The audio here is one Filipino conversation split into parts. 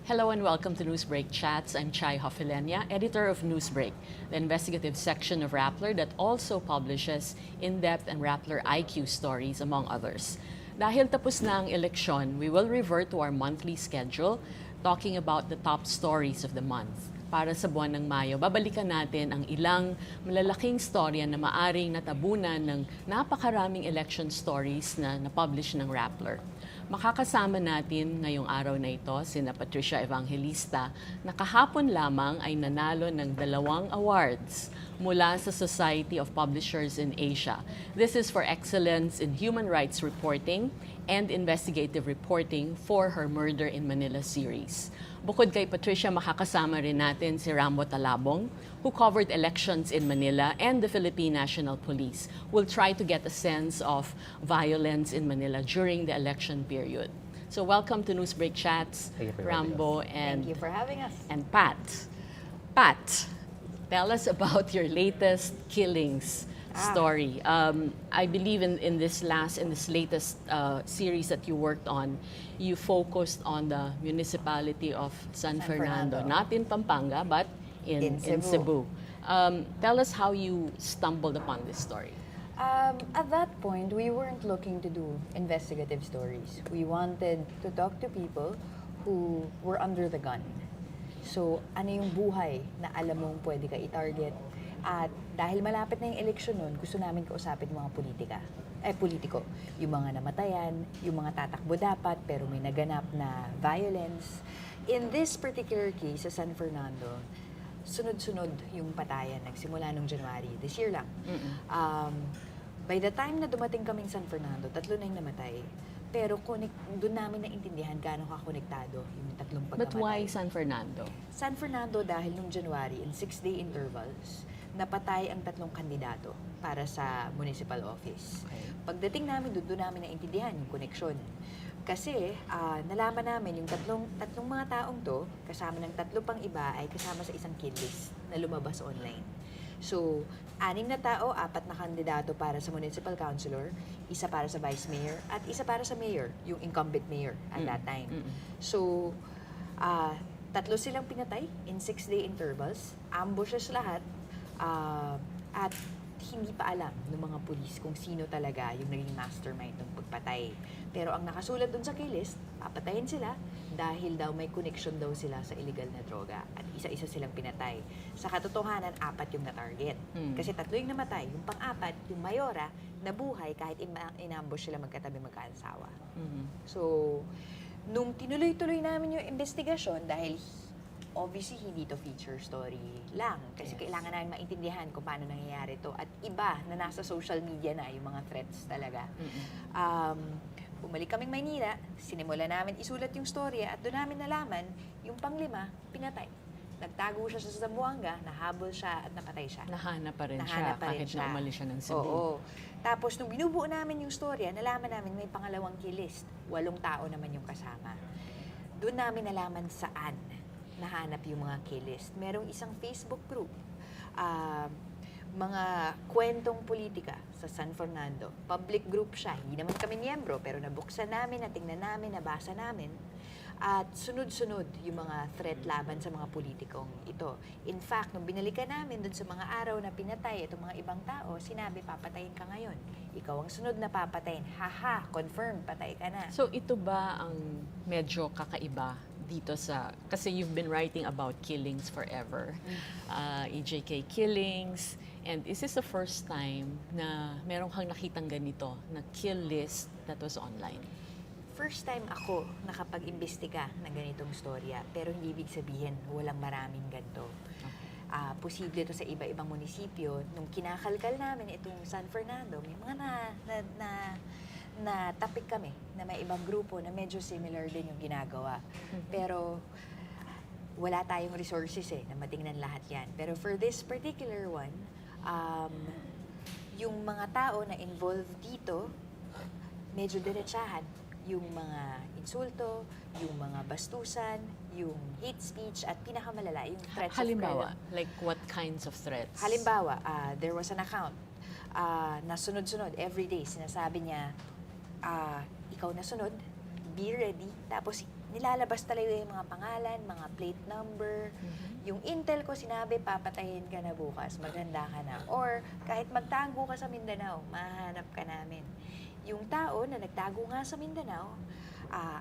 Hello and welcome to Newsbreak Chats. I'm Chai Hofilenia, editor of Newsbreak, the investigative section of Rappler that also publishes in-depth and Rappler IQ stories, among others. Dahil tapos na ang eleksyon, we will revert to our monthly schedule, talking about the top stories of the month. Para sa buwan ng Mayo, babalikan natin ang ilang malalaking storya na maaring natabunan ng napakaraming election stories na napublish ng Rappler. Makakasama natin ngayong araw na ito sina Patricia Evangelista na kahapon lamang ay nanalo ng 2 awards mula sa Society of Publishers in Asia. This is for excellence in human rights reporting and investigative reporting for her Murder in Manila series. Bukod kay Patricia, makakasama rin natin si Rambo Talabong, who covered elections in Manila and the Philippine National Police. We'll try to get a sense of violence in Manila during the election period. So welcome to Newsbreak Chats, Rambo and, Thank you for having us. and Pat. Pat, tell us about your latest killings story. I believe in this latest series that you worked on, you focused on the municipality of San Fernando, not in Pampanga, but in Cebu. Tell us how you stumbled upon this story. At that point, we weren't looking to do investigative stories. We wanted to talk to people who were under the gun. So, ano yung buhay na alam mong pwede ka i-target? At dahil malapit na yung eleksyon nun, gusto namin kausapin yung mga politiko. Yung mga namatayan, yung mga tatakbo dapat, pero may naganap na violence. In this particular case, sa San Fernando, sunod-sunod yung patayan. Nagsimula nung January, this year lang. By the time na dumating kaming San Fernando, 3 na yung namatay. Pero doon namin naintindihan gaano ka-konektado yung 3 pagkamatay. But why San Fernando? San Fernando dahil nung January, in 6-day intervals, napatay ang 3 kandidato para sa municipal office. Okay. Pagdating namin doon namin naintindihan yung koneksyon. Kasi nalaman namin yung tatlong mga taong to, kasama ng 3 pang iba, ay kasama sa isang kill list na lumabas online. So, 6 na tao, 4 na kandidato para sa municipal councilor, isa para sa vice mayor, at isa para sa mayor, yung incumbent mayor at that time. So, 3 silang pinatay in 6-day intervals, ambushes lahat, at hindi pa alam ng mga pulis kung sino talaga yung naging mastermind ng pagpatay. Pero ang nakasulat dun sa kill list, papatayin sila dahil daw may connection daw sila sa illegal na droga at isa-isa silang pinatay. Sa katotohanan, 4 yung na-target. Kasi 3 yung namatay. Yung pang-4, yung mayora, nabuhay kahit inambush sila magkatabi magkaasawa. So, nung tinuloy-tuloy namin yung investigasyon dahil obviously, hindi to feature story lang. Kasi kailangan namin maintindihan kung paano nangyayari to. At iba na nasa social media na, yung mga threats talaga. Bumalik kaming Maynila, sinimula namin isulat yung storya at doon namin nalaman yung pang-5, pinatay. Nagtago siya sa Zamboanga, nahabol siya at napatay siya. Nahanap pa rin siya kahit na umalis siya ng Cebu. Oo. Tapos, nung binubuo namin yung storya, nalaman namin may pangalawang kill list. 8 tao naman yung kasama. Doon namin nalaman saan nahanap yung mga kill list. Merong isang Facebook group, mga kwentong politika sa San Fernando. Public group siya. Hindi naman kami miyembro, pero nabuksan namin, natingnan namin, nabasa namin. At sunod-sunod yung mga threat laban sa mga politikong ito. In fact, nung binalikan namin dun sa mga araw na pinatay itong mga ibang tao, sinabi, papatayin ka ngayon. Ikaw ang sunod na papatayin. Haha, confirm, patay ka na. So ito ba ang medyo kakaiba dito kasi you've been writing about killings forever, EJK killings, and is this the first time na meron kang nakitang ganito, na kill list that was online? First time ako nakapag-imbestiga ng ganitong storya, pero hindi ibig sabihin walang maraming ganito. Posible ito sa iba-ibang munisipyo. Nung kinakalkal namin itong San Fernando, may mga na topic kami na may ibang grupo na medyo similar din yung ginagawa. Pero wala tayong resources na matingnan lahat yan. Pero for this particular one, yung mga tao na involved dito, medyo diretsahan. Yung mga insulto, yung mga bastusan, yung hate speech, at pinakamalala, yung threats Halimbawa, like what kinds of threats? Halimbawa, there was an account na sunod-sunod, everyday, sinasabi niya, ikaw na sunod, be ready, tapos nilalabas talaga yung mga pangalan, mga plate number. Yung intel ko sinabi, papatayin ka na bukas, maganda ka na. Or kahit magtago ka sa Mindanao, mahanap ka namin. Yung tao na nagtago nga sa Mindanao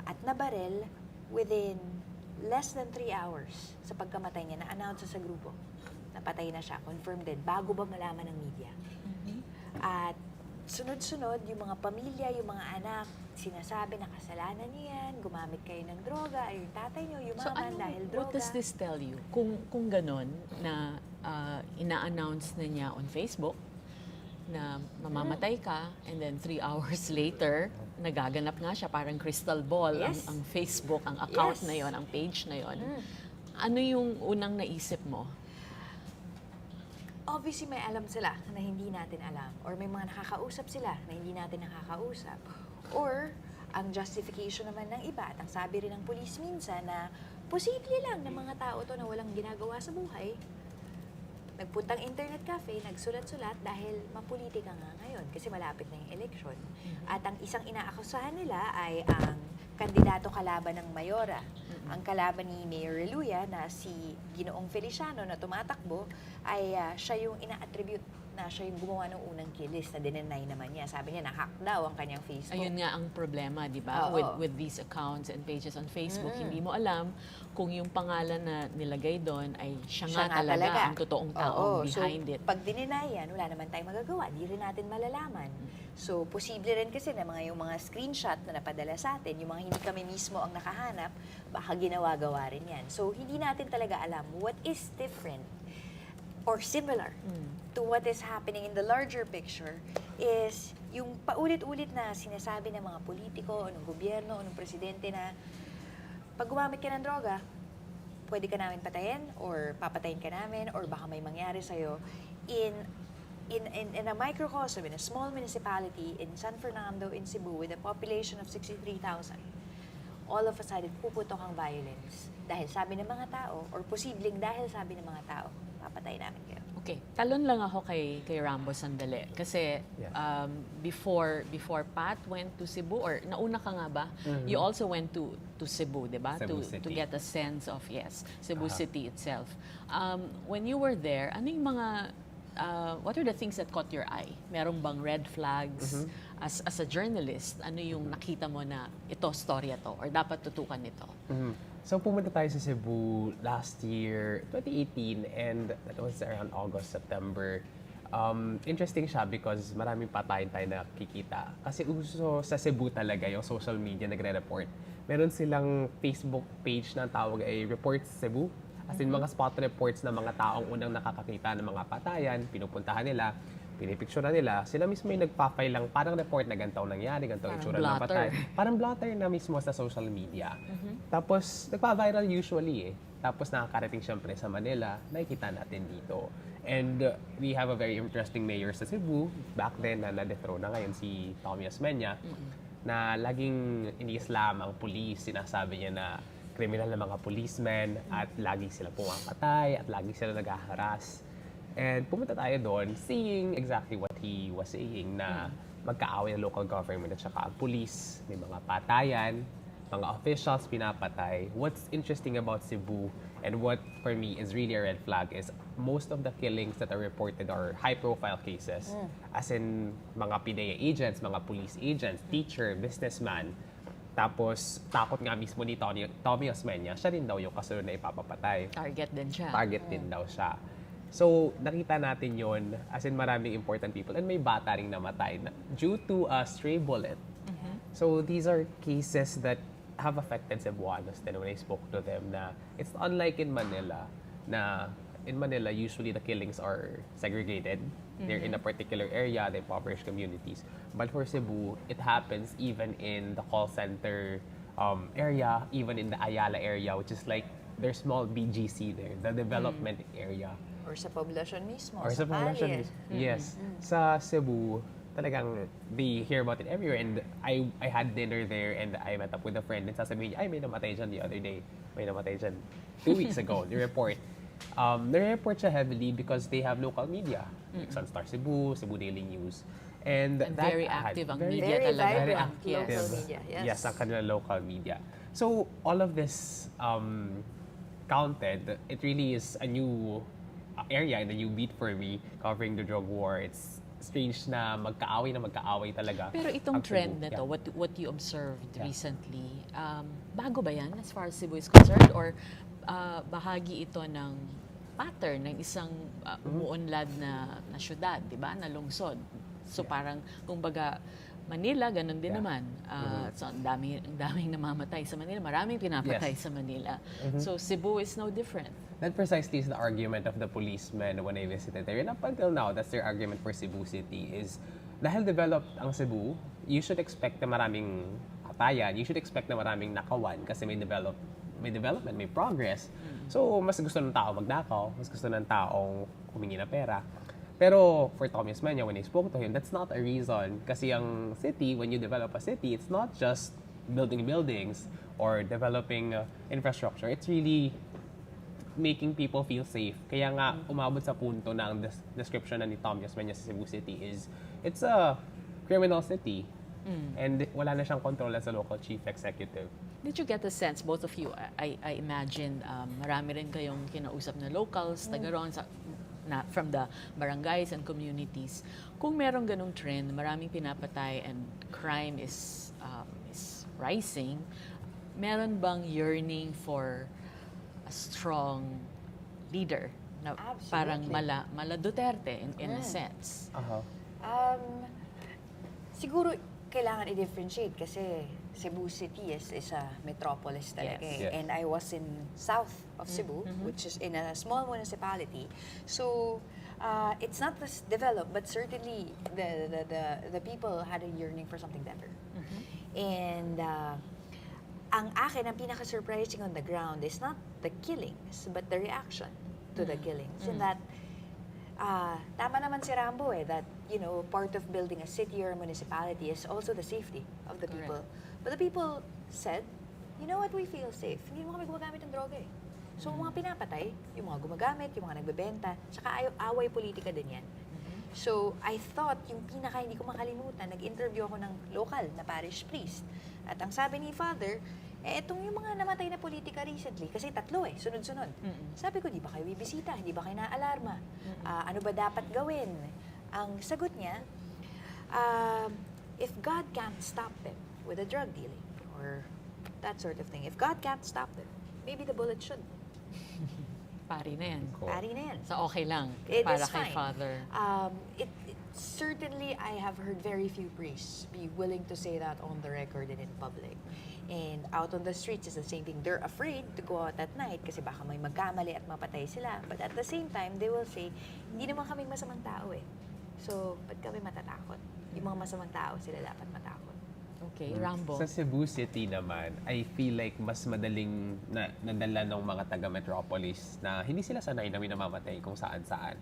at nabarel within less than 3 hours sa pagkamatay niya, na-announce sa grupo. Napatay na siya, confirmed dead, bago ba malaman ng media. At sunod-sunod, yung mga pamilya, yung mga anak, sinasabi na kasalanan niyo yan, gumamit kayo ng droga, ay tatay niyo yumaman dahil droga. What does this tell you? Kung ganon na ina-announce na niya on Facebook na mamamatay ka, and then 3 hours later, nagaganap nga siya, parang crystal ball, ang Facebook, ang account na yon, ang page na yon. Ano yung unang naisip mo? Obviously, may alam sila na hindi natin alam. Or may mga nakakausap sila na hindi natin nakakausap. Or, ang justification naman ng iba at ang sabi rin ng pulis minsan na posible lang ng mga tao to na walang ginagawa sa buhay. Nagpuntang internet cafe, nagsulat-sulat dahil mapolitika nga ngayon kasi malapit na yung eleksyon. At ang isang inaakusahan nila ay ang kandidato kalaban ng Mayora. Ang kalaban ni Mayor Reluya na si Ginoong Feliciano na tumatakbo ay siya yung ina-attribute na siya yung gumawa ng unang kilis na dinenay naman niya. Sabi niya, na-hack daw ang kanyang Facebook. Ayun nga ang problema, di ba? With these accounts and pages on Facebook, hindi mo alam kung yung pangalan na nilagay doon ay siya nga talaga ang totoong taong behind it. Pag dininay yan, wala naman tayong magagawa. Di rin natin malalaman. So, posible rin kasi na yung mga screenshot na napadala sa atin, yung mga hindi kami mismo ang nakahanap, baka ginawa-gawa rin yan. So, hindi natin talaga alam what is different or similar to what is happening in the larger picture is yung paulit-ulit na sinasabi ng mga politiko o ng gobyerno o ng presidente na pag gumamit ka ng droga, pwede ka namin patayin or papatayin ka namin or baka may mangyari sa'yo. In a microcosm, in a small municipality in San Fernando, in Cebu, with a population of 63,000, all of a sudden, puputok ang violence. Dahil sabi ng mga tao, or posibleng dahil sabi ng mga tao, papatay namin kayo. Okay, talon lang ako kay Rambo sandali. Kasi before Pat went to Cebu, or nauna ka nga ba? You also went to Cebu, di ba? To get a sense of, Cebu City itself. When you were there, ano yung mga what are the things that caught your eye? Merong bang red flags? As a journalist, ano yung nakita mo na ito, storya to, or dapat tutukan nito? So pumunta tayo sa Cebu last year, 2018, and that was around August, September. Interesting siya because maraming patayin tayo nakikita. Kasi uso sa Cebu talaga yung social media nagre-report. Meron silang Facebook page na tawag ay Reports Cebu. As in, mga spot reports na mga taong unang nakakakita ng mga patayan, pinupuntahan nila, pinipicture nila, sila mismo yung nagpa-file lang, parang report na ganito nangyari, ganito yung itsura ng patay. Parang blotter na mismo sa social media. Tapos, nagpa-viral usually Tapos nakakarating siyempre sa Manila, nakikita natin dito. And we have a very interesting mayor sa Cebu, back then na na-dethrone na ngayon si Tommy Osmeña, na laging ini-slam ang police, sinasabi niya na kriminal na mga policemen at lagi sila pumapatay at lagi sila nag-haras. And pumunta tayo doon seeing exactly what he was saying na magkaaway ng local government at saka ang police, may mga patayan, mga officials pinapatay. What's interesting about Cebu and what for me is really a red flag is most of the killings that are reported are high-profile cases. As in mga PDEA agents, mga police agents, teacher, businessman. Tapos, takot nga mismo ni Tommy Osmeña, siya rin daw yung kasunod na ipapapatay. Target din siya. Target din daw siya. So, nakita natin yon as in maraming important people and may bata ring namatay due to a stray bullet. So, these are cases that have affected Cebuanos then when I spoke to them na it's unlike in Manila na in Manila, usually the killings are segregated. They're in a particular area, the impoverished communities. But for Cebu, it happens even in the call center area, even in the Ayala area, which is like there's small BGC there, the development area. Or sa poblasyon mismo, Or sa poblasyon mismo. Yes. Sa Cebu, talagang they hear about it everywhere. And I had dinner there and I met up with a friend and sasabihin niya, ay, may namatay dyan the other day. May namatay dyan 2 weeks ago. The report. They-report siya heavily because they have local media. Like Sunstar Cebu, Cebu Daily News. And very active ang media Very talaga. vibrant Very active. local media. Yes. Yes, ang kanilang local media. So all of this counted, it really is a new area and a new beat for me covering the drug war. It's strange na magkaaway talaga. Pero itong ang Cebu. trend na Yeah. to, what you observed Yeah. recently, bago ba yan as far as Cebu is concerned? Or bahagi ito ng pattern ng isang umuunlad na syudad, di ba? Na lungsod. So Yeah. parang, kumbaga, Manila, ganun din Yeah. naman. So ang daming namamatay sa Manila. Maraming pinapatay Yes. sa Manila. So Cebu is no different. That precisely is the argument of the policemen when I visited there. And up until now, that's their argument for Cebu City is dahil developed ang Cebu, you should expect na maraming katayan, you should expect na maraming nakawan kasi may development, may progress. So, mas gusto ng tao magnakaw, mas gusto ng taong humingi ng pera. Pero for Thomas Menya, when I spoke to him, that's not a reason. Kasi ang city, when you develop a city, it's not just building buildings or developing infrastructure. It's really making people feel safe. Kaya nga, umabot sa punto na ang description na ni Thomas Menya sa Cebu City is, it's a criminal city. And wala na siyang control as a local chief executive. Did you get a sense, both of you, I imagine marami rin kayong kinausap na locals, taga roon from the barangays and communities. Kung merong ganong trend, maraming pinapatay and crime is rising, meron bang yearning for a strong leader na Absolutely. parang mala Duterte in a sense? Siguro, kailangan i-differentiate kasi Cebu City is a metropolis talaga. Yes. Eh. Yes. And I was in south of Cebu, which is in a small municipality. So, it's not as developed, but certainly the people had a yearning for something better. And ang akin, ang pinaka-surprising on the ground is not the killings, but the reaction to the killings. In that, tama naman si Rambo that, part of building a city or a municipality is also the safety of the people. But the people said, you know what, we feel safe. Hindi mo kami gumagamit ng droga eh. So, mga pinapatay, yung mga gumagamit, yung mga nagbebenta, tsaka away politika din yan. So, I thought, yung hindi ko makalimutan, nag-interview ako ng local na parish priest. At ang sabi ni Father, etong yung mga namatay na politika recently, kasi 3 sunod-sunod. Sabi ko, di ba kayo bibisita? Di ba kayo na-alarma? Ano ba dapat gawin? Ang sagot niya, if God can't stop them with a drug dealing or that sort of thing, if God can't stop them, maybe the bullet should. Pari na yan. Cool. Pari na yan. So okay lang It para is kay fine. Father. Certainly, I have heard very few priests be willing to say that on the record and in public. And out on the streets is the same thing. They're afraid to go out at night kasi baka may magkamali at mapatay sila. But at the same time, they will say, hindi naman kaming masamang tao eh. So, ba't kami matatakot? Yung mga masamang tao, sila dapat matakot. Okay, Rambo. Sa Cebu City naman, I feel like mas madaling nadala ng mga taga-metropolis na hindi sila sanay na may namamatay kung saan-saan.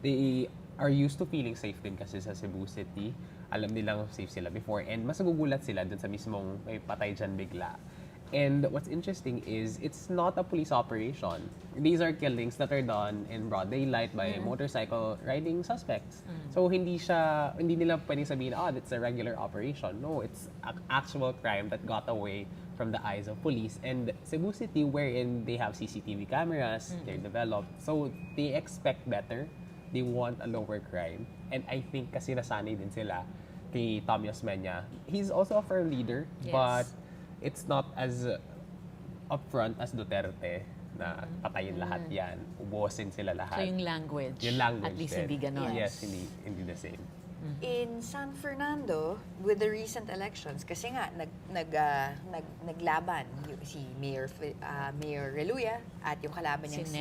They are used to feeling safe din kasi sa Cebu City. Alam nilang safe sila before and mas nagugulat sila dun sa mismong may patay dyan bigla. And what's interesting is it's not a police operation. These are killings that are done in broad daylight by motorcycle riding suspects. So hindi nila pwedeng sabihin, that's a regular operation. No, it's an actual crime that got away from the eyes of police. And Cebu City, wherein they have CCTV cameras, they're developed. So they expect better. They want a lower crime. And I think kasi nasanay din sila kay Tommy Osmeña. He's also a firm leader, Yes. but it's not as upfront as Duterte na patayin lahat yan, ubusin sila So lahat. yung language, Yung language at least din. hindi ganon. Yes, hindi the same. In San Fernando, with the recent elections, kasi nga naglaban si Mayor Reluya at yung kalaban niya Si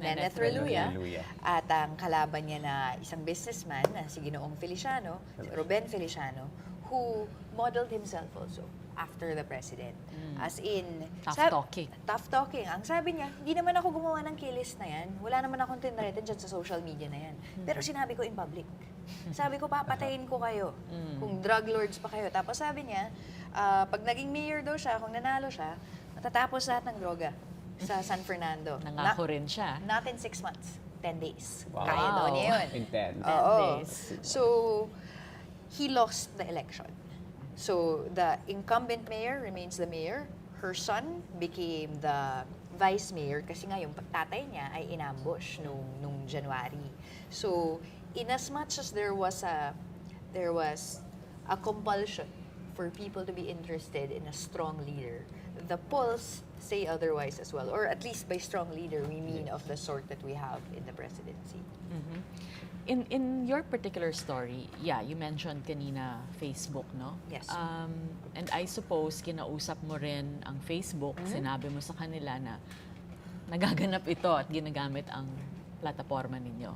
Neneth Reluya. Reluya. At ang kalaban niya na isang businessman na si Ginoong Feliciano, si Ruben Feliciano, who modeled himself also after the president. As in... Tough talking. Ang sabi niya, hindi naman ako gumawa ng kilis na yan. Wala naman akong tinreten dyan sa social media na yan. Pero sinabi ko in public. Sabi ko, papatayin ko kayo. Kung drug lords pa kayo. Tapos sabi niya, pag naging mayor daw siya, kung nanalo siya, matatapos lahat ng droga sa San Fernando. Nangako rin siya. Not in 6 months. 10 days. Wow. Kaya daw niya yun. Intense. 10 days. So, he lost the election. So, the incumbent mayor remains the mayor. her son became the vice mayor kasi nga yung tatay niya ay inambush nung January. So, in as much as there was a compulsion for people to be interested in a strong leader, the polls say otherwise as well. Or at least by strong leader, we mean of the sort that we have in the presidency. Mhm. In your particular story, yeah, you mentioned kanina Facebook, no? Yes. And I suppose kinausap mo rin ang Facebook, sinabi mo sa kanila na nagaganap ito at ginagamit ang plataforma ninyo.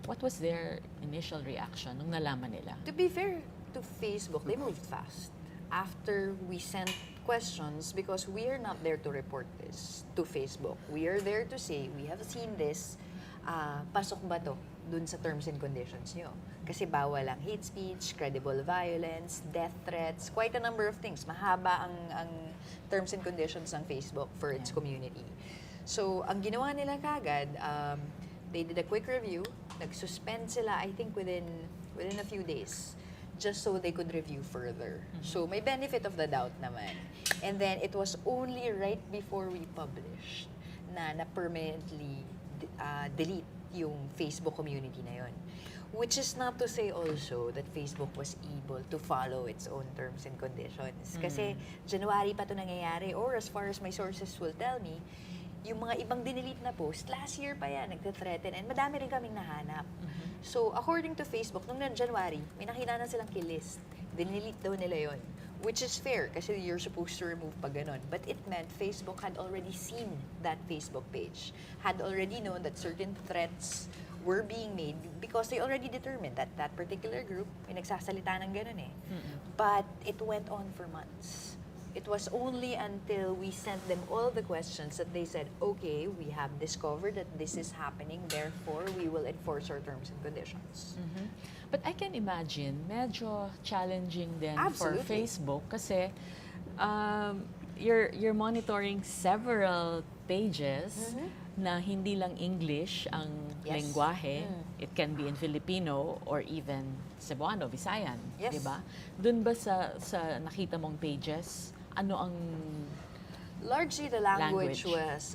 What was their initial reaction nung nalaman nila? To be fair to Facebook, they moved fast. After we sent questions, because we are not there to report this to Facebook. We are there to say, we have seen this, pasok ba to dun sa terms and conditions nyo? Kasi bawal ang hate speech, credible violence, death threats, quite a number of things. Mahaba ang terms and conditions ng Facebook for its community. So, ang ginawa nila kagad, they did a quick review, nag-suspend sila, I think within a few days, just so they could review further. So, may benefit of the doubt naman. And then, it was only right before we published na permanently delete yung Facebook community na yon. Which is not to say also that Facebook was able to follow its own terms and conditions. Kasi January pa ito nangyayari, or as far as my sources will tell me, yung mga ibang dinelete na post, last year pa yan, nagte-threaten, and madami rin kaming nahanap. So, according to Facebook, nung January, may nakita na silang kill list. Dinelete daw nila yon. Which is fair, kasi you're supposed to remove pa ganon. But it meant Facebook had already seen that Facebook page, had already known that certain threats were being made because they already determined that that particular group may nagsasalita ng ganon eh. But it went on for months. It was only until we sent them all the questions that they said, okay, we have discovered that this is happening, therefore we will enforce our terms and conditions. But I can imagine, medyo challenging din for Absolutely. Facebook kasi you're monitoring several pages na hindi lang English ang Yes. lengguwahe. It can be in Filipino or even Cebuano, Visayan, Yes. di ba? Doon ba sa nakita mong pages, ano ang Largely the language Language. was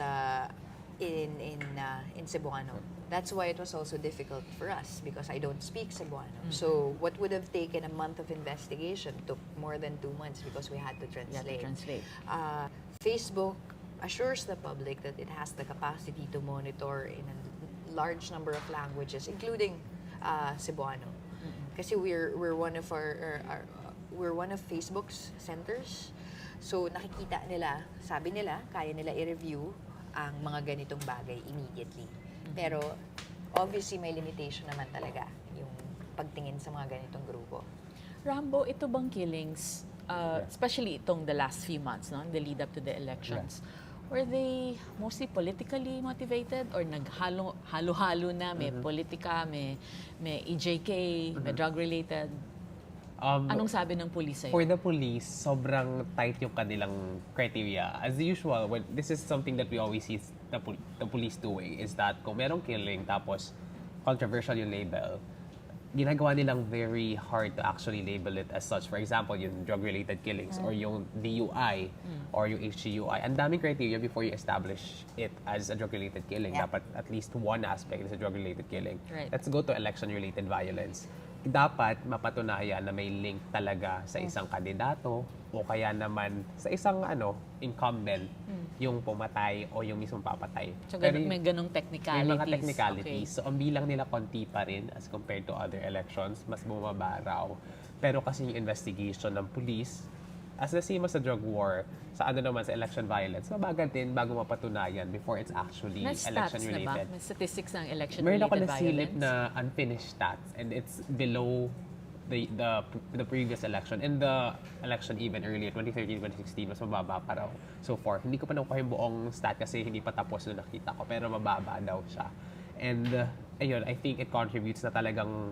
in Cebuano. That's why it was also difficult for us because I don't speak Cebuano. So what would have taken a month of investigation took more than 2 months because we had to you have to translate. translate? Facebook assures the public that it has the capacity to monitor in a large number of languages, including Cebuano. Kasi we're one of we're one of Facebook's centers. So nakikita nila, sabi nila, kaya nila i-review ang mga ganitong bagay immediately. Pero obviously may limitation naman talaga yung pagtingin sa mga ganitong grupo. Rambo, ito bang killings, especially itong the last few months, no, the lead up to the elections, were they mostly politically motivated or naghalo-halo na, may politika, may EJK, may drug-related? Anong sabi ng police sa'yo? For the police, sobrang tight yung kanilang criteria. As usual, this is something that we always see the police doing, is that kung merong killing tapos controversial yung label, ginagawa nilang very hard to actually label it as such. For example, yung drug-related killings or yung DUI or yung HGUI. Ang daming criteria before you establish it as a drug-related killing. Yeah. Dapat at least one aspect is a drug-related killing. Right. Let's go to election-related violence. Dapat mapatunayan na may link talaga sa isang kandidato o kaya naman sa isang incumbent yung pumatay o yung mismong papatay. So, Pero may ganong technicalities. may mga technicalities. Okay. So, ang bilang nila konti pa rin as compared to other elections, mas bumaba raw. Pero kasi yung investigation ng police, as the same as sa drug war, sa naman sa election violence, mabagal din bago mapatunayan before it's actually May stats na ba? election-related. May statistics ng Meron election-related ako violence? nasilip na unfinished stats and it's below the previous election. And the election even earlier, 2013, 2016, mas mababa pa raw so far. Hindi ko pa nakuha yung buong stat kasi hindi pa tapos na nakita ko, pero mababa daw siya. And ayun, I think it contributes na talagang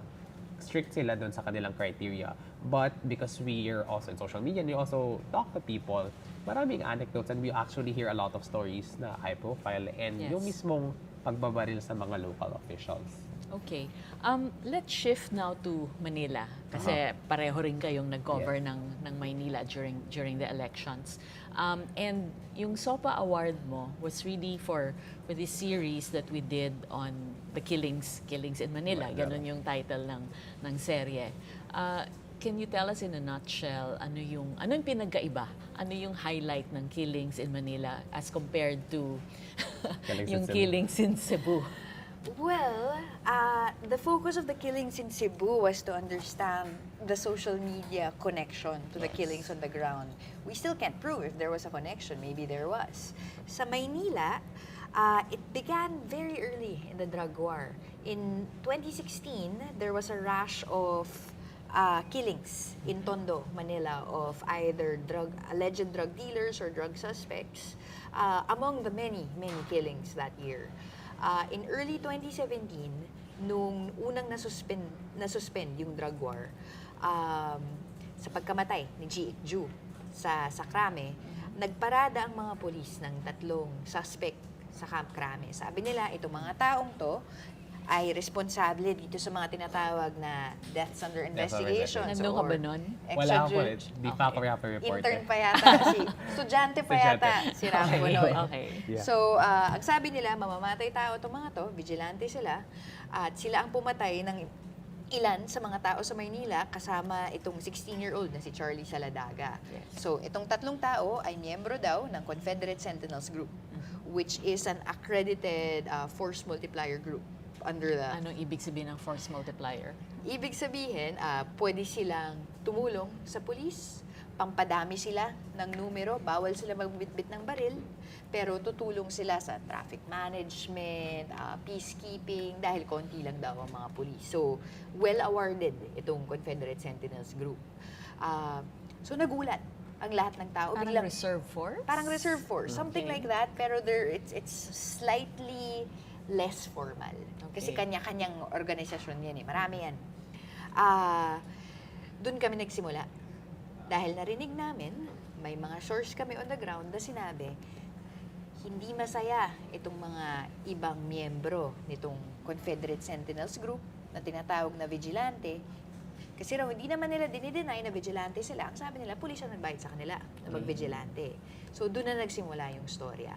strict sila doon sa kanilang criteria. But because we are also in social media and we also talk to people, maraming anecdotes and we actually hear a lot of stories na high profile and Yes. yung mismong pagbabaril sa mga local officials. Okay. Let's shift now to Manila kasi pareho rin kayong nag-cover ng Maynila during the elections. And yung SOPA award mo was really for this series that we did on the killings in Manila. Ganon yung title ng serye. Can you tell us in a nutshell ano yung pinagkaiba? Ano yung highlight ng killings in Manila as compared to yung killings in Cebu? Well, the focus of the killings in Cebu was to understand the social media connection to the killings on the ground. We still can't prove if there was a connection. Maybe there was. Sa Maynila, it began very early in the drug war. In 2016, there was a rash of killings in Tondo, Manila, of either alleged drug dealers or drug suspects, among the many killings that year. In early 2017, nung unang nasuspend yung drug war, sa pagkamatay ni G. Ju sa Krame, nagparada ang mga polis ng 3 suspect sa Camp Krame. Sabi nila, itong mga taong to ay responsable dito sa mga tinatawag na deaths under investigation. Nandun ka ba nun? Wala ako eh. Di pa ako report. Intern pa yata estudyante pa yata si Rambo noon. Okay. Yeah. So, ang sabi nila, mamamatay tao itong mga to, vigilante sila, at sila ang pumatay ng ilan sa mga tao sa Maynila kasama itong 16-year-old na si Charlie Saladaga. Yes. So, itong 3 tao ay miyembro daw ng Confederate Sentinels Group, which is an accredited force multiplier group under the... Anong ibig sabihin ng force multiplier? Ibig sabihin, pwede silang tumulong sa pulis, pampadami sila ng numero, bawal sila magbitbit ng baril, pero tutulong sila sa traffic management, peacekeeping, dahil konti lang daw ang mga pulis. So, well-awarded itong Confederate Sentinels Group. So, nagulat ang lahat ng tao. Parang reserve force? Parang reserve force, something like that, pero it's slightly less formal. Kasi kanya-kanyang organisasyon yan eh. Marami yan. Doon kami nagsimula. Dahil narinig namin, may mga source kami on the ground na sinabi, hindi masaya itong mga ibang miyembro nitong Confederate Sentinels Group na tinatawag na vigilante. Kasi raw, hindi naman nila dinideny na vigilante sila. Ang sabi nila, pulis ang nagbayad sa kanila na mag-vigilante. So, doon na nagsimula yung storya.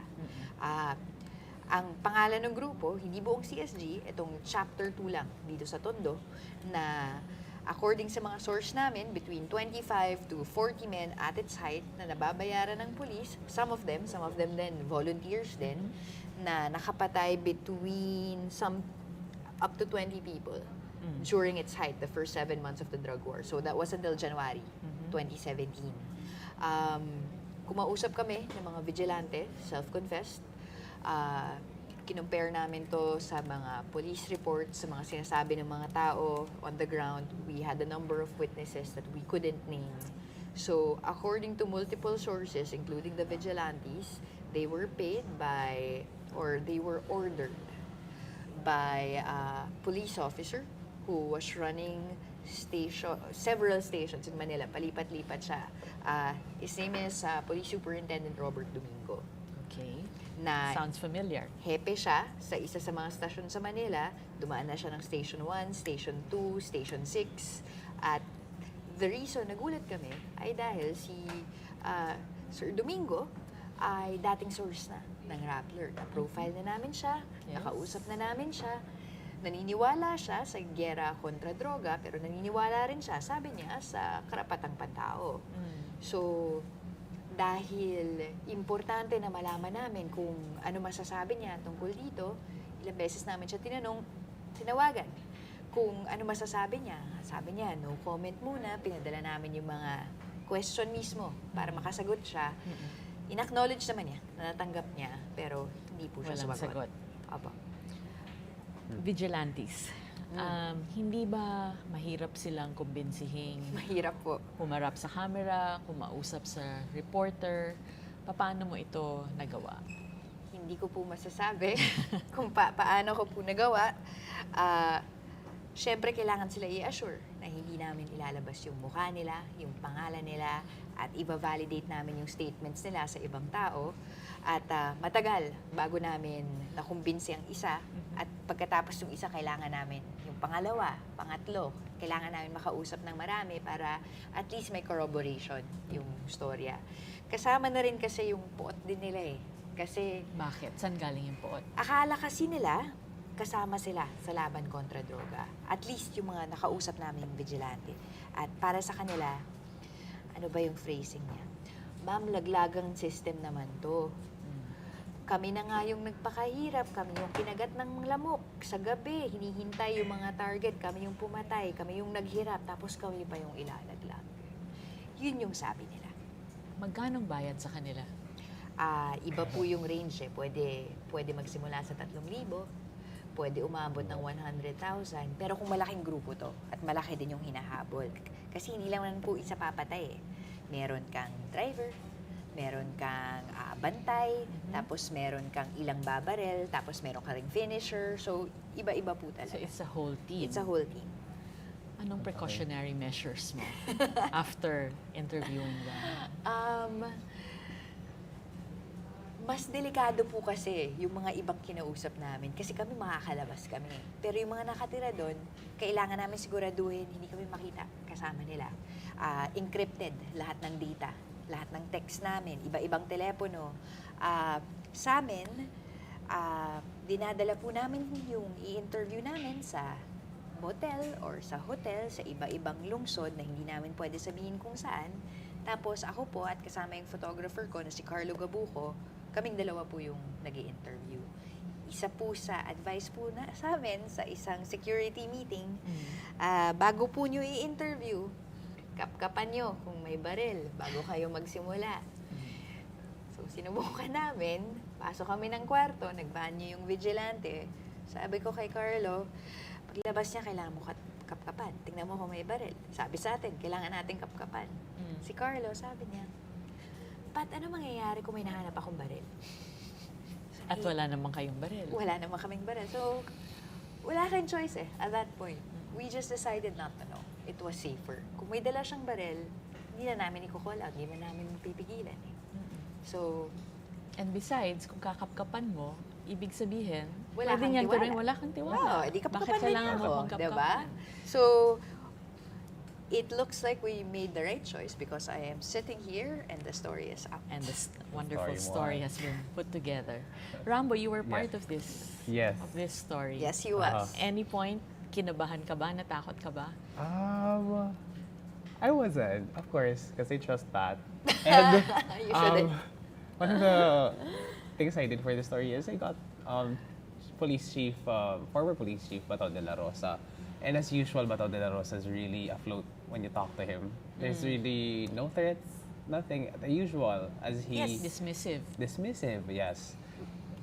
Ang pangalan ng grupo, hindi buong CSG, itong chapter 2 lang dito sa Tondo, na according sa mga source namin, between 25 to 40 men at its height na nababayaran ng police, some of them then volunteers din, na nakapatay between up to 20 people during its height, the first 7 months of the drug war. So that was until January 2017. Kumausap kami ng mga vigilante, self-confessed. Kinumpare namin to sa mga police reports, sa mga sinasabi ng mga tao on the ground. We had a number of witnesses that we couldn't name. So, according to multiple sources, including the vigilantes, they were paid by, or they were ordered by a police officer who was running several stations in Manila. Palipat-lipat siya. His name is Police Superintendent Robert Domingo. Okay. Na sounds familiar. hepe siya sa isa sa mga stasyon sa Manila. Dumaan na siya ng Station 1, Station 2, Station 6. At the reason nagulat kami ay dahil si Sir Domingo ay dating source na ng Rappler. Na-profile na namin siya, nakausap na namin siya, naniniwala siya sa giyera kontra droga, pero naniniwala rin siya, sabi niya, sa karapatang pantao. So, dahil importante na malaman namin kung ano masasabi niya tungkol dito, ilang beses namin siya tinawagan kung ano masasabi niya. Sabi niya, no comment muna, pinadala namin yung mga question mismo para makasagot siya. In-acknowledge naman niya, natanggap niya, pero hindi po siya Walang sumagot. sagot. Opo. Vigilantes. Hindi ba mahirap silang kumbinsihin Mahirap po. humarap sa camera, kumausap sa reporter? Paano mo ito nagawa? Hindi ko po masasabi kung paano ko po nagawa. syempre kailangan sila i-assure na hindi namin ilalabas yung mukha nila, yung pangalan nila, at i-validate namin yung statements nila sa ibang tao. At matagal bago namin nakumbinsi ang isa. At pagkatapos yung isa, kailangan namin yung pangalawa, pangatlo. Kailangan namin makausap ng marami para at least may corroboration yung storya. Kasama na rin kasi yung puot din nila eh. Kasi Bakit? Saan galing yung poot? akala kasi nila kasama sila sa laban kontra droga. At least yung mga nakausap namin yung vigilante. At para sa kanila, ano ba yung phrasing niya? Ma'am, laglagang system naman to. Kami na nga yung nagpakahirap, kami yung kinagat ng lamok sa gabi, hinihintay yung mga target, kami yung pumatay, kami yung naghirap, tapos kami pa yung ilalaglag. Yun yung sabi nila. Magkano bayad sa kanila? Iba po yung range eh. Pwede magsimula sa 3,000, pwede umabot ng 100,000. Pero kung malaking grupo to, at malaki din yung hinahabol. Kasi hindi lang po isa papatay eh. Meron kang driver, meron kang bantay, tapos meron kang ilang babarel, tapos meron ka ring finisher. So, iba-iba po talaga. So it's a whole team. It's a whole team. Anong precautionary measures mo after interviewing them? Mas delikado po kasi yung mga ibang kinausap namin kasi kami makakalabas kami. Pero yung mga nakatira doon, kailangan namin siguraduhin hindi kami makita kasama nila. Encrypted lahat ng data, lahat ng text namin, iba-ibang telepono. Sa amin, dinadala po namin yung i-interview namin sa motel or sa hotel sa iba-ibang lungsod na hindi namin pwede sabihin kung saan. Tapos ako po at kasama yung photographer ko na si Carlo Gabuco, kaming dalawa po yung nag-i-interview. Isa po sa advice po na sa amin sa isang security meeting, bago po nyo i-interview, kapkapan nyo kung may baril bago kayo magsimula. So sinubukan namin, pasok kami ng kwarto, nagbanyo yung vigilante. Sabi ko kay Carlo, paglabas niya, kailangan mo kapkapan. Tingnan mo kung may baril. Sabi sa atin, kailangan natin kapkapan. Si Carlo, sabi niya, Pat, ano mangyayari kung may nahanap akong baril? At wala naman kayong baril. Wala naman kaming baril. So, wala kang choice eh, at that point. We just decided not to know. It was safer. Kung may dala siyang baril, hindi na namin i-call out, hindi na namin pipigilan eh. So, and besides, kung kakapkapan mo, ibig sabihin, wala pwede kang niyang tiwala. tuloy, wala kang tiwala. di kapkapan Bakit din kailangan mo ako, magkapkapan? diba? So, it looks like we made the right choice because I am sitting here and the story is out. And this wonderful story story has been put together. Rambo, you were part of this Yes. story. Yes, he was. Any point, kinabahan ka ba? Natakot ka ba? I wasn't, of course, because I trust Pat. And You shouldn't. one of the things I did for the story is I got former police chief Bato de la Rosa. And as usual, Bato de la Rosa is really afloat when you talk to him. There's really no threats, nothing. The usual, as he... Yes. Dismissive, yes.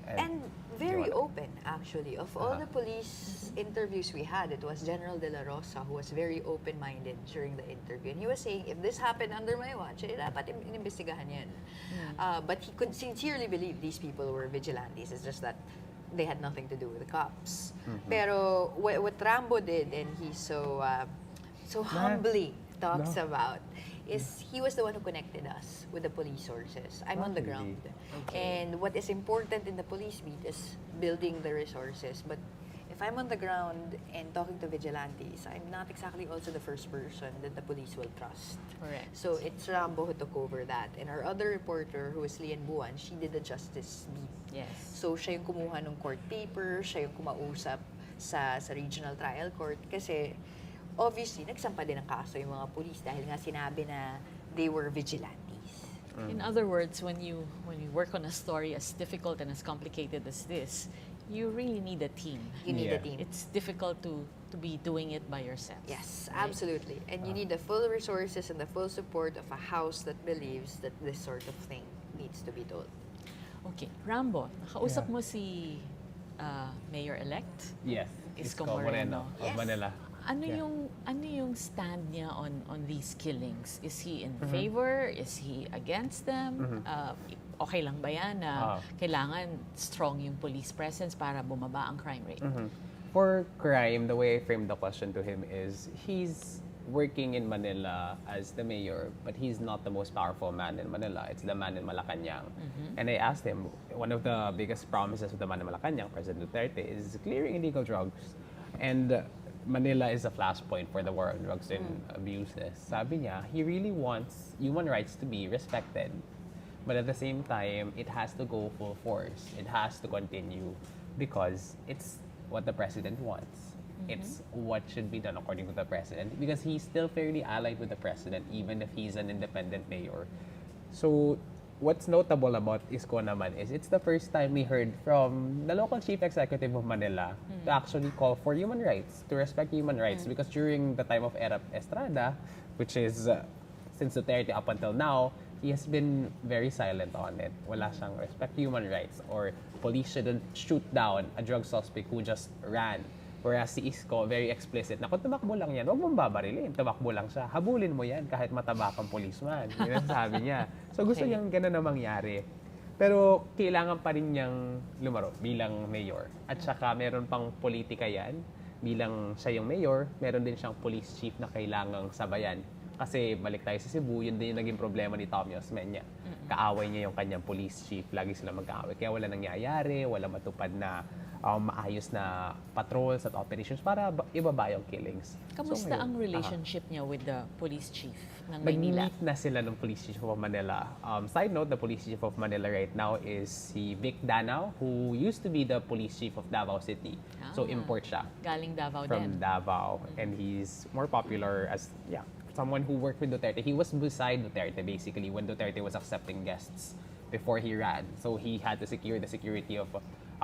And very open, actually. Of all the police interviews we had, it was General De La Rosa who was very open-minded during the interview. And he was saying, if this happened under my watch, dapat inimbestigahan yan. But he could sincerely believe these people were vigilantes. It's just that they had nothing to do with the cops. Pero what Rambo did, and he so humbly talks about, is he was the one who connected us with the police sources. I'm on the ground. And what is important in the police beat is building the resources. But if I'm on the ground and talking to vigilantes, I'm not exactly also the first person that the police will trust. Correct. So it's Rambo who took over that. And our other reporter, who is Lian Buan, she did the justice beat. Yes. So siya yung kumuha ng court paper, siya yung kumausap sa regional trial court. Kasi obviously, nagsampa din ang kaso yung mga police dahil nga sinabi na they were vigilantes. In other words, when you work on a story as difficult and as complicated as this, you really need a team. You need a team. It's difficult to be doing it by yourself. Yes, right? absolutely. And you need the full resources and the full support of a house that believes that this sort of thing needs to be told. Okay, Rambo, nakausap mo si Mayor-elect? Yes. Isko Isko Moreno. of Yes. Manila. Ano yung stand niya on these killings? Is he in favor? Is he against them? Okay lang ba yan na kailangan strong yung police presence para bumaba ang crime rate? For crime, the way I framed the question to him is he's working in Manila as the mayor, but he's not the most powerful man in Manila. It's the man in Malacanang. And I asked him, one of the biggest promises of the man in Malacanang, President Duterte, is clearing illegal drugs. And Manila is a flashpoint for the war on drugs and abuses. Sabi niya, he really wants human rights to be respected. But at the same time, it has to go full force. It has to continue because it's what the president wants. It's what should be done according to the president because he's still fairly allied with the president even if he's an independent mayor. So what's notable about Isko naman is it's the first time we heard from the local chief executive of Manila to actually call for human rights, to respect human rights because during the time of Erap Estrada, which is since Duterte up until now, he has been very silent on it. Wala siyang respect human rights or police shouldn't shoot down a drug suspect who just ran. Whereas si Isko, very explicit na kung tumakbo lang yan, huwag mong babarilin. Tumakbo lang siya. Habulin mo yan kahit mataba kang policeman. Yun ang sabi niya. So gusto niyang ganun na mangyari. Pero kailangan pa rin niyang lumaro bilang mayor. At saka meron pang politika yan. Bilang siya yung mayor, meron din siyang police chief na kailangang sabayan. Kasi balik tayo sa Cebu, yun din yung naging problema ni Tommy Osmeña. Kaaway niya yung kanyang police chief. Lagi sila magkaaway. Kaya wala nangyayari, wala matupad na maayos na patrols at operations para ibaba yung killings. Kamusta ang relationship niya with the police chief ng Manila? Nag-meet na sila ng police chief of Manila. Side note, the police chief of Manila right now is si Vic Danao, who used to be the police chief of Davao City. So import siya. Galing Davao From din. Davao. And he's more popular as, someone who worked with Duterte. He was beside Duterte basically when Duterte was accepting guests before he ran. So he had to secure the security of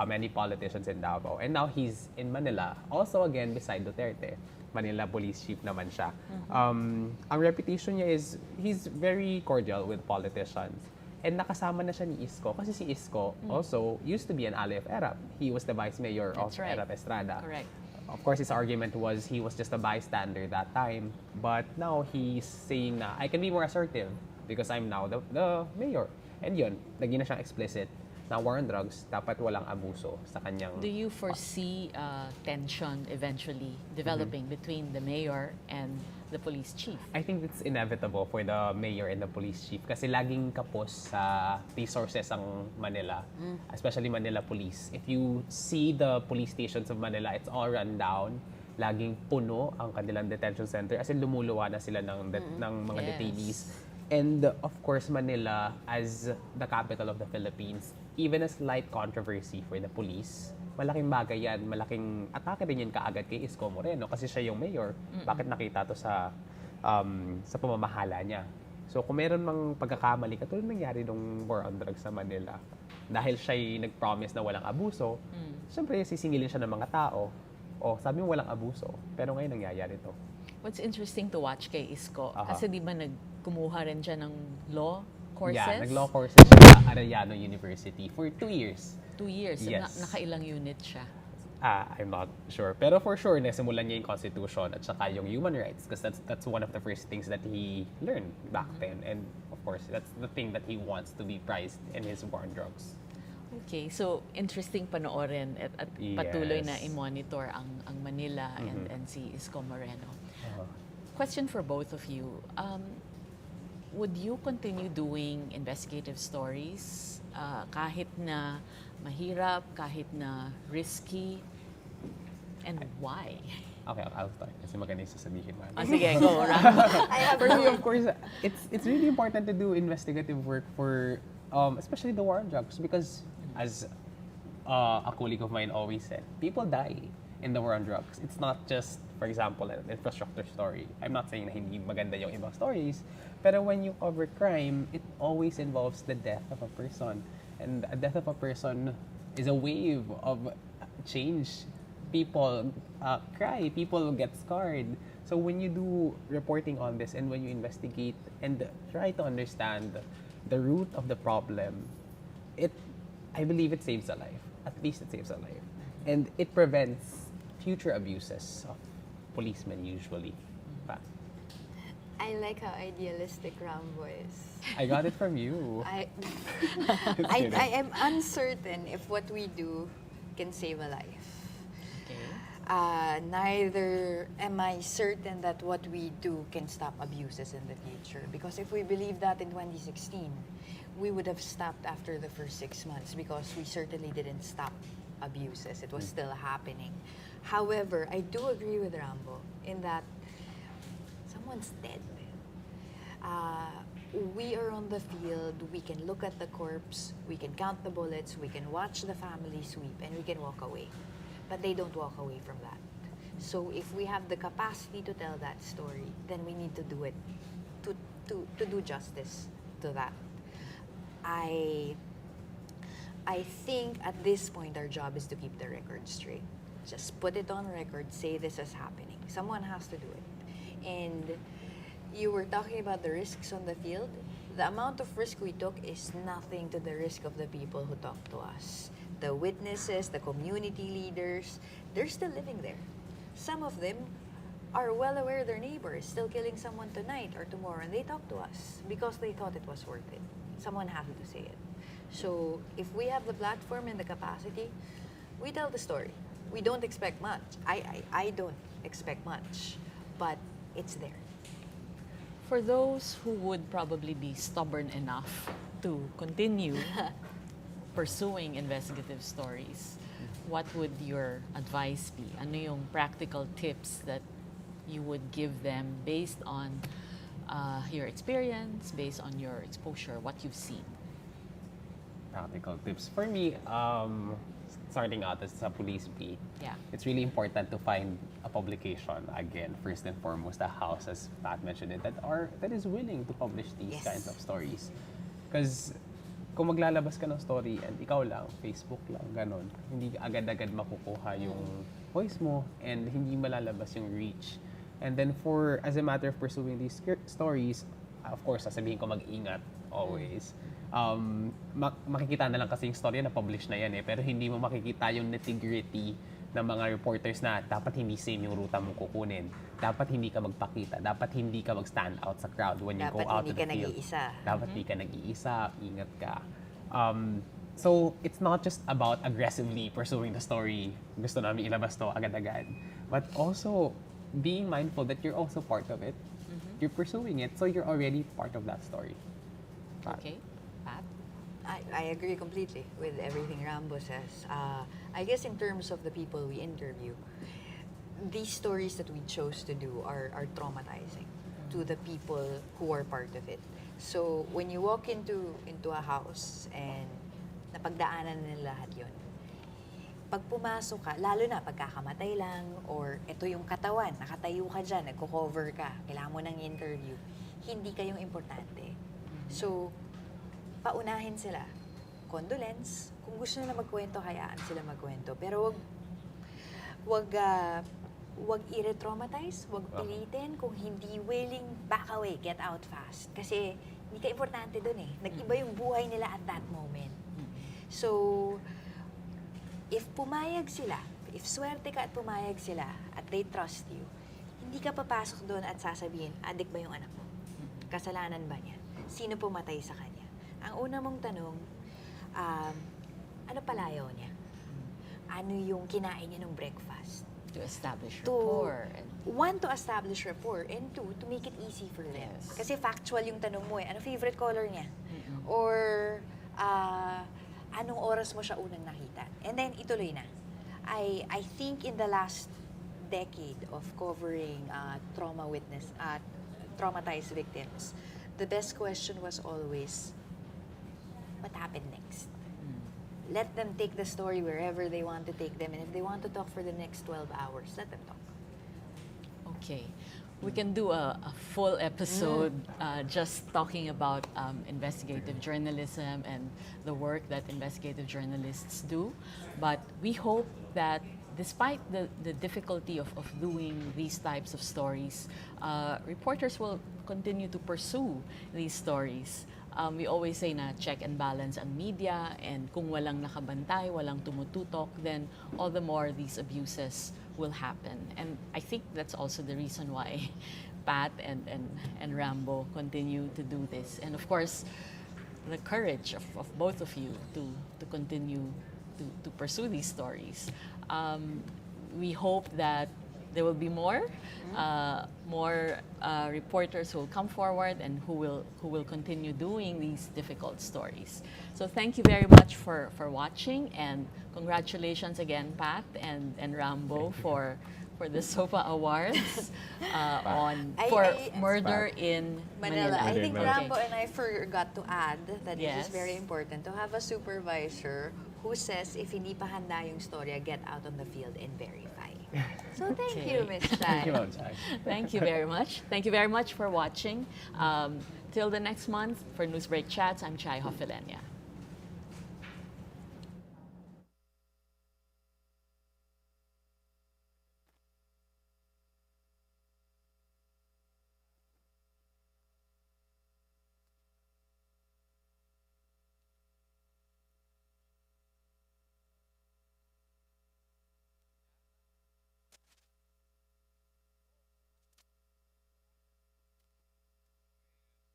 many politicians in Davao. And now he's in Manila, also again beside Duterte. Manila police chief naman siya. Ang reputation niya is he's very cordial with politicians. And nakasama na siya ni Isko kasi si Isko also used to be an ally of Erap. He was the vice mayor of Erap Estrada. Correct. Of course, his argument was he was just a bystander that time. But now he's saying na, I can be more assertive because I'm now the mayor. And yun, naging na siyang explicit na war on drugs, dapat walang abuso sa kanyang... Do you foresee tension eventually developing between the mayor and the police chief? I think it's inevitable for the mayor and the police chief kasi laging kapos sa resources ang Manila, especially Manila Police. If you see the police stations of Manila, it's all run down. Laging puno ang kanilang detention center as in lumuluwa na sila ng mga detainees. And of course, Manila, as the capital of the Philippines, even a slight controversy for the police, malaking bagay yan, malaking atake din yan kaagad kay Isko Moreno kasi siya yung mayor. Bakit nakita to sa pamamahala niya? So kung meron mang pagkakamali, katulad nangyari nung war on drugs sa Manila, dahil siya'y nag-promise na walang abuso, siyempre sisingilin siya ng mga tao. O sabi mo walang abuso, pero ngayon nangyayari to. What's interesting to watch kay Isko, kasi di ba kumuha rin siya ng law courses? Yeah, nag-law courses siya sa Arellano University for 2 years. 2 years? Yes. Nakailang unit siya? I'm not sure. Pero for sure, nasimulan niya yung Constitution at saka yung human rights because that's one of the first things that he learned back then. And of course, that's the thing that he wants to be prized in his war on drugs. Okay, so interesting panoorin at patuloy na i-monitor ang Manila and si Isko Moreno. Question for both of you. Would you continue doing investigative stories kahit na mahirap, kahit na risky, and why? Okay, I'll start kasi maganda yung sasabihin man. Sige, go. For me, of course, it's really important to do investigative work for especially the war on drugs because as a colleague of mine always said, people die in the war on drugs. It's not just, for example, an infrastructure story. I'm not saying na hindi maganda yung ibang stories, pero when you cover crime, it always involves the death of a person. And a death of a person is a wave of change. People cry, people get scarred. So when you do reporting on this and when you investigate and try to understand the root of the problem, I believe it saves a life. At least it saves a life. And it prevents future abuses of policemen usually. I like how idealistic Rambo is. I got it from you. I am uncertain if what we do can save a life. Okay. Neither am I certain that what we do can stop abuses in the future. Because if we believe that in 2016, we would have stopped after the first 6 months because we certainly didn't stop abuses. It was still happening. However, I do agree with Rambo in that someone's dead. We are on the field, we can look at the corpse, we can count the bullets, we can watch the family sweep, and we can walk away. But they don't walk away from that. So if we have the capacity to tell that story, then we need to do it to do justice to that. I think at this point our job is to keep the record straight. Just put it on record, say this is happening. Someone has to do it. And you were talking about the risks on the field. The amount of risk we took is nothing to the risk of the people who talked to us. The witnesses, the community leaders, they're still living there. Some of them are well aware their neighbor is still killing someone tonight or tomorrow, and they talk to us because they thought it was worth it. Someone had to say it. So if we have the platform and the capacity, we tell the story. We don't expect much. I don't expect much, but it's there. For those who would probably be stubborn enough to continue pursuing investigative stories, what would your advice be? Ano yung practical tips that you would give them based on your experience, based on your exposure, what you've seen? Practical tips. For me, starting out as a police beat, Yeah. it's really important to find a publication, again, first and foremost, a house, as Pat mentioned it, that is willing to publish these Yes. kinds of stories. Because kung maglalabas ka ng story and ikaw lang, Facebook lang, ganon, hindi agad-agad makukuha yung voice mo and hindi malalabas yung reach. And then as a matter of pursuing these stories, of course, sasabihin ko mag-ingat always. Makikita na lang kasi yung story na publish na yan pero hindi mo makikita yung nitty-gritty ng mga reporters na dapat hindi same yung ruta mo kukunin. Dapat hindi ka magpakita. Dapat hindi ka mag-stand out sa crowd when you go out to the field. Dapat hindi ka nag-iisa. Dapat hindi ka nag-iisa. Ingat ka. So, it's not just about aggressively pursuing the story. Gusto namin ilabas to agad-agad. But also, being mindful that you're also part of it. You're pursuing it, so you're already part of that story. Pat? Okay. Pat? I agree completely with everything Rambo says. I guess in terms of the people we interview, these stories that we chose to do are traumatizing to the people who are part of it. So when you walk into a house and napagdaanan nila lahat yun, pag pumasok ka, lalo na pagkakamatay lang or ito yung katawan, nakatayo ka dyan, nagko-cover ka, kailangan mo ng interview, hindi kayong importante. So, paunahin sila. Condolence. Kung gusto nila magkwento, hayaan sila magkwento. Pero wag i-retraumatize, wag pilitin. Kung hindi willing, back away, get out fast. Kasi hindi ka importante dun Nag-iba yung buhay nila at that moment. So, if pumayag sila, if swerte ka at pumayag sila, at they trust you, hindi ka papasok doon at sasabihin, adik ba yung anak mo? Kasalanan ba niya? Sino pumatay sa kanya? Ang una mong tanong, ano palayaw niya? Ano yung kinain niya ng breakfast? To establish rapport. One, to establish rapport. And two, to make it easy for them. Yes. Kasi factual yung tanong mo ano favorite color niya? Or, anong oras mo siya unang nakita? And then, ituloy na. I think in the last decade of covering traumatized victims, the best question was always, what happened next? Let them take the story wherever they want to take them. And if they want to talk for the next 12 hours, let them talk. Okay. We can do a full episode just talking about investigative journalism and the work that investigative journalists do. But we hope that despite the difficulty of doing these types of stories, reporters will continue to pursue these stories. We always say na check and balance ang media, and kung walang nakabantay, walang tumututok, then all the more these abuses will happen. And I think that's also the reason why Pat and Rambo continue to do this. And of course, the courage of both of you to continue to pursue these stories. we hope that there will be more reporters who will come forward and who will continue doing these difficult stories. So thank you very much for watching, and congratulations again, Pat and Rambo, for the SOPA Awards for murder in Manila. I think Okay. Rambo and I forgot to add that it Yes. is very important to have a supervisor who says if hindi pa handa yung storya, get out on the field and verify. So thank Okay. you, Miss Thank you, Chai. Ma'am Chai. Thank you very much. Thank you very much for watching. Till the next month, for Newsbreak Chats, I'm Chai Hofelenia.